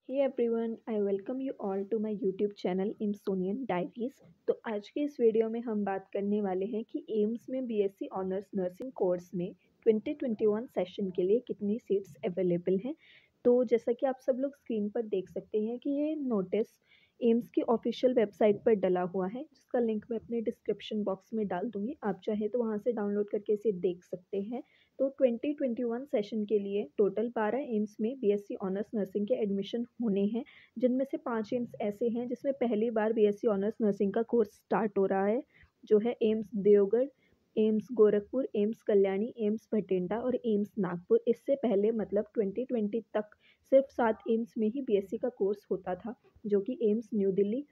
Hey everyone, I welcome you all to my YouTube channel Insomnian Diaries. तो आज के इस वीडियो में हम बात करने वाले हैं कि एम्स में बीएससी ऑनर्स नर्सिंग कोर्स में 2021 सेशन के लिए कितनी सीट्स अवेलेबल हैं। तो जैसा कि आप सब लोग स्क्रीन पर देख सकते हैं कि ये नोटिस एम्स की ऑफिशियल वेबसाइट पर डला हुआ है, जिसका लिंक मैं अपने डिस्क्रिप्शन बॉक्स में डाल दूंगी। आप चाहे तो वहाँ से डाउनलोड करके इसे देख सकते हैं। तो 2021 सेशन के लिए टोटल 12 एम्स में बीएससी ऑनर्स नर्सिंग के एडमिशन होने हैं, जिनमें से 5 एम्स ऐसे हैं जिसमें पहली बार बीएससी ऑनर्स नर्सिंग का कोर्स स्टार्ट हो रहा है, जो है एम्स देवगढ़, AIIMS Gorakhpur, AIIMS Kalyani, AIIMS Bathinda और एम्स नागपुर। इससे पहले मतलब 2020 तक सिर्फ 7 एम्स में ही बीएससी का कोर्स होता था, जो कि AIIMS New Delhi,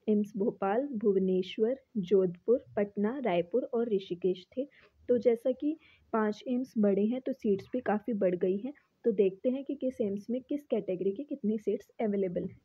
AIIMS Bhopal, Bhubaneswar, Jodhpur, Patna, Raipur और ऋषिकेश थे। तो जैसा कि 5 एम्स बड़े हैं तो सीट्स भी काफ़ी बढ़ गई हैं। तो देखते हैं कि किस एम्स में किस कैटेगरी की कितनी सीट्स अवेलेबल हैं।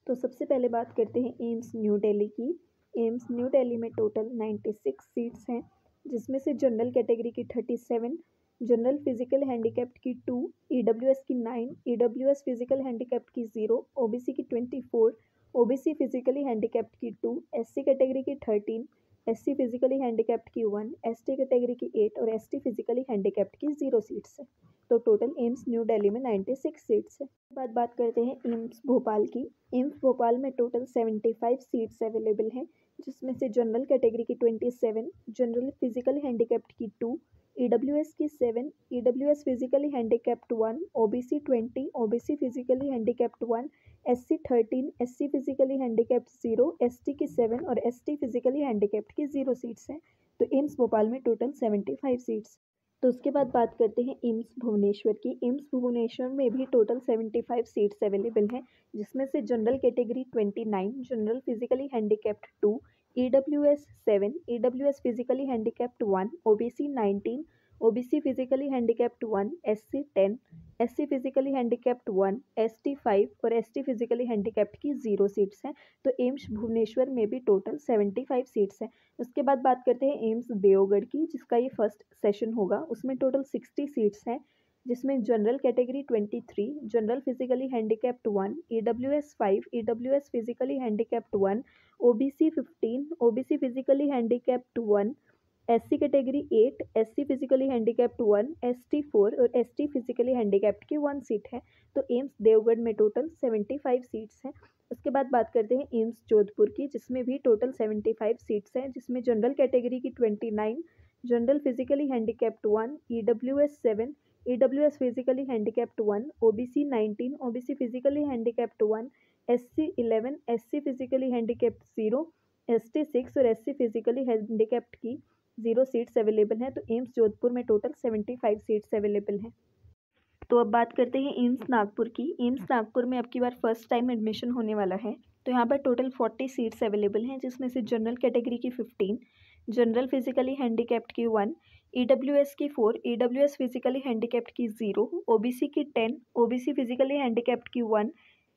तो सबसे पहले बात करते हैं एम्स न्यू दिल्ली की। एम्स न्यू दिल्ली में टोटल 96 सीट्स हैं, जिसमें से जनरल कैटेगरी की 37, जनरल फिजिकल हैंडीकैप्ड की 2, ईडब्ल्यूएस की 9, ईडब्ल्यूएस फिजिकल हैंडीकैप्ड की 0, ओबीसी की 24, ओबीसी फिजिकली हैंडीकैप्ड की 2, एससी कैटेगरी की 13, एससी फिजिकली हैंडीकैप्ड की 1, एसटी कैटेगरी की 8 और एसटी फिजिकली हैंडीकैप्ड की 0 सीट्स है। तो टोटल एम्स न्यू दिल्ली में 96 सीट्स है। बाद बात करते हैं एम्स भोपाल की। एम्स भोपाल में टोटल 75 सीट्स अवेलेबल हैं, जिसमें से जनरल कैटेगरी की 27, जनरल फिजिकल हैंडीकैप्ड की 2, ईडब्ल्यूएस की 7, EWS physically handicapped 1, OBC 20, OBC physically handicapped 1, SC 13, SC physically handicapped 0, ST की 7 और एसटी फिजिकली हैंडीकैप्ड की 0 सीट्स हैं। तो एम्स भोपाल में टोटल 75 सीट्स। तो उसके बाद बात करते हैं एम्स भुवनेश्वर की। एम्स भुवनेश्वर में भी टोटल 75 सीट्स अवेलेबल हैं, जिसमें से general category 29, general physically handicapped 2, EWS 7, EWS physically handicapped 1, OBC 19, OBC physically handicapped 1, SC 10, SC physically handicapped 1, ST 5 और एसटी फिजिकली हैंडीकैप्ड की 0 सीट्स हैं। तो एम्स भुवनेश्वर में भी टोटल 75 सीट्स हैं। उसके बाद बात करते हैं एम्स देवगढ़ की, जिसका ये फर्स्ट सेशन होगा। उसमें टोटल 60 सीट्स हैं, जिसमें general category 23, general physically handicapped 1, EWS 5, EWS physically handicapped 1, OBC 15, OBC physically handicapped 1, SC category 8, SC physically handicapped 1, ST 4 और एसटी फिजिकली हैंडीकैप्ड की 1 सीट है। तो एम्स देवगढ़ में टोटल 75 सीट्स हैं। उसके बाद बात करते हैं एम्स जोधपुर की, जिसमें भी टोटल 75 सीट्स हैं, जिसमें जनरल कैटेगरी की 29, general physically handicapped 1, EWS 7, EWS physically handicapped 1, OBC 19, OBC physically handicapped 1, SC 11, SC physically handicapped 0, ST 6 और एससी फिजिकली हैंडीकैप्ड की 0 सीट्स अवेलेबल हैं। तो एम्स जोधपुर में टोटल 75 सीट्स अवेलेबल हैं। तो अब बात करते हैं एम्स नागपुर की। एम्स नागपुर में अब की बार फर्स्ट टाइम एडमिशन होने वाला है। तो यहाँ पर टोटल 40 सीट्स अवेलेबल हैं, जिसमें से जनरल कैटेगरी की 15, जनरल फिजिकली हैंडीकैप्ड की 1, ईडब्ल्यूएस की 4, ईडब्ल्यूएस फिजिकली हैंडीकैप्ड की 0, ओबीसी की 10, ओबीसी फिजिकली हैंडीकैप्ड की 1,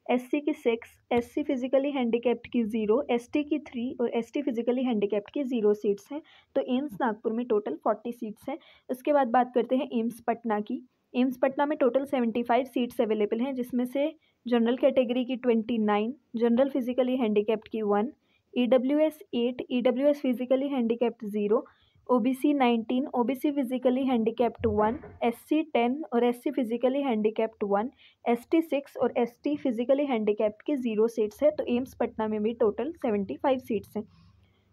एससी की 6, एससी फिजिकली हैंडीकैप्ड की 0, एसटी की 3 और एसटी फिजिकली हैंडीकैप्ड की 0 सीट्स हैं। तो एम्स नागपुर में टोटल 40 सीट्स हैं। उसके बाद बात करते हैं एम्स पटना की। एम्स पटना में टोटल 75 सीट्स अवेलेबल हैं, जिसमें से जनरल कैटेगरी की 29, जनरल फिजिकली हैंडीकैप्ड की 1, EWS 8, EWS physically handicapped 0, OBC 19, OBC physically handicapped 1, SC 10 और एससी फिजिकली हैंडीकैप्ड 1, एसटी 6 और एसटी फिजिकली हैंडीकैप्ड की 0 सीट्स है। तो एम्स पटना में भी टोटल 75 सीट्स हैं।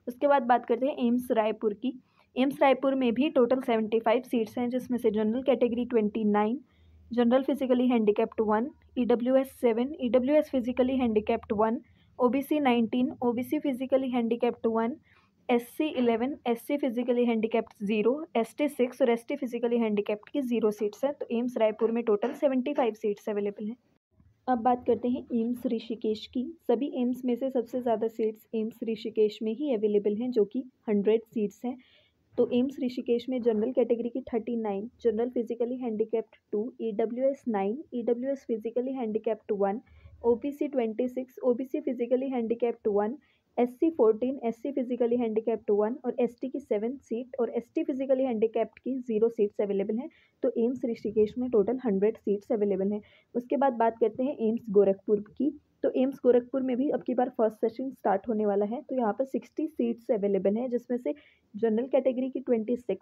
उसके बाद बात करते हैं एम्स रायपुर की। एम्स रायपुर में भी टोटल 75 सीट्स हैं, जिसमें से general category 29, general physically handicapped 1, EWS 7, EWS physically handicapped 1, OBC 19, OBC physically handicapped 1, SC 11, SC physically handicapped 0, ST 6 और एसटी फिजिकली हैंडीकैप्ड की 0 सीट्स हैं। तो एम्स रायपुर में टोटल 75 सीट्स अवेलेबल हैं। अब बात करते हैं एम्स ऋषिकेश की। सभी एम्स में से सबसे ज़्यादा सीट्स एम्स ऋषिकेश में ही अवेलेबल हैं, जो कि 100 सीट्स हैं। तो एम्स ऋषिकेश में जनरल कैटेगरी की 39, general physically handicapped 2, EWS 9, EWS physically handicapped 1, OBC 26, OBC physically handicapped 1, SC 14, SC physically handicapped 1 और ST की 7 सीट और ST फिजिकली हैंडीकैप्ड की 0 सीट्स अवेलेबल हैं। तो एम्स ऋषिकेश में टोटल 100 सीट्स अवेलेबल हैं। उसके बाद बात करते हैं एम्स गोरखपुर की। तो एम्स गोरखपुर में भी अब की बार फर्स्ट सेशन स्टार्ट होने वाला है। तो यहाँ पर 60 सीट्स अवेलेबल हैं, जिसमें से जनरल कैटेगरी की 26,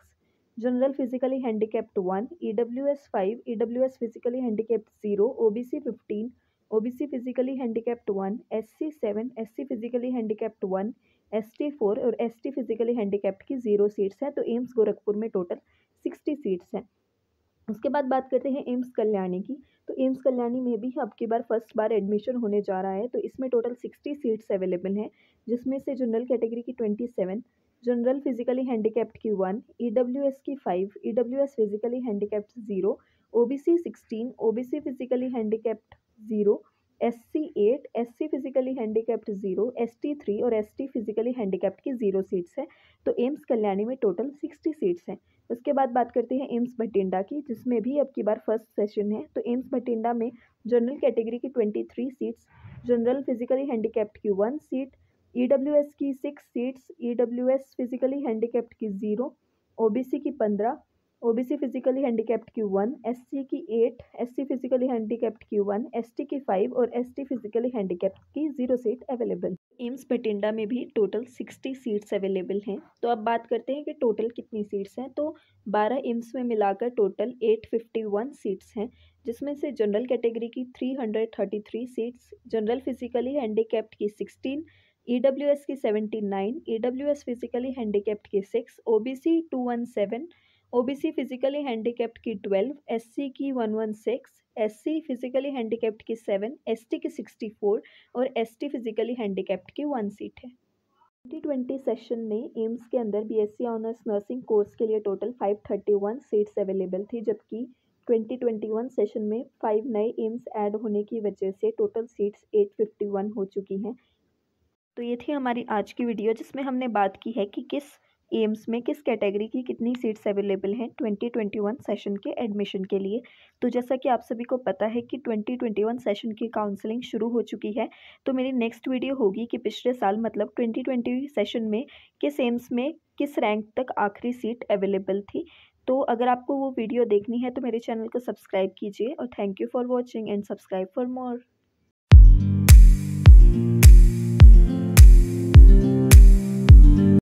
general physically handicapped 1, EWS 5, EWS physically handicapped 0, OBC 15, OBC physically handicapped 1, SC 7, SC physically handicapped 1, ST 4 और ST फिजिकली हैंडीकैप्ड की 0 सीट्स हैं। तो एम्स गोरखपुर में टोटल 60 सीट्स हैं। उसके बाद बात करते हैं एम्स कल्याणी की। तो एम्स कल्याणी में भी अब की बार फर्स्ट बार एडमिशन होने जा रहा है। तो इसमें टोटल 60 सीट्स अवेलेबल हैं, जिसमें से जनरल कैटेगरी की 27, जनरल फिजिकली हैंडीकैप्ड की 1, EWS की 5, EWS physically handicapped 0, OBC 16, OBC physically handicapped 0, SC 8, SC physically handicapped 0, ST 3 और ST फिजिकली हैंडीकैप्ड की 0 सीट्स है। तो एम्स कल्याणी में टोटल 60 सीट्स हैं। उसके बाद बात करते हैं एम्स बठिंडा की, जिसमें भी अब की बार फर्स्ट सेशन है। तो एम्स बठिंडा में जनरल कैटेगरी की 23 सीट्स, जनरल फिजिकली हैंडीकैप्ड की 1 सीट, EWS की 6 सीट्स, EWS फिजिकली हैंडीकैप्ड की 0, OBC की 15, OBC फिजिकली हैंडीकैप्ड की 1, SC की 8, SC फिजिकली हैंडीकैप्ड की 1, ST की 5 और ST फिजिकली हैंडीकैप्ड की 0 सीट अवेलेबल। एम्स बठिंडा में भी टोटल 60 सीट्स अवेलेबल हैं। तो अब बात करते हैं कि टोटल कितनी सीट्स हैं। तो 12 एम्स में मिलाकर टोटल 851 सीट्स हैं, जिसमें से जनरल कैटेगरी की 333 सीट्स, जनरल फिजिकली हैंडीकैप्ड की 16, EWS की 79, EWS फिजिकली हैंडीकैप्ड की 6, OBC 217, OBC फिजिकली हैंडीकैप्ड की 12, SC की 116, SC फिजिकली हैंडीकैप्ड की 7, ST की 64 और ST फिजिकली हैंडीकैप्ड की 1 सीट है। 2020 सेशन में एम्स के अंदर BSc ऑनर्स नर्सिंग कोर्स के लिए टोटल 531 सीट्स अवेलेबल थी, जबकि 2021 सेशन में 5 नए एम्स ऐड होने की वजह से टोटल सीट्स 851 हो चुकी हैं। तो ये थी हमारी आज की वीडियो, जिसमें हमने बात की है कि किस एम्स में किस कैटेगरी की कितनी सीट्स अवेलेबल हैं 2021 सेशन के एडमिशन के लिए। तो जैसा कि आप सभी को पता है कि 2021 सेशन की काउंसलिंग शुरू हो चुकी है। तो मेरी नेक्स्ट वीडियो होगी कि पिछले साल मतलब 2020 सेशन में किस एम्स में किस रैंक तक आखिरी सीट अवेलेबल थी। तो अगर आपको वो वीडियो देखनी है तो मेरे चैनल को सब्सक्राइब कीजिए और thank you for watching and subscribe for more.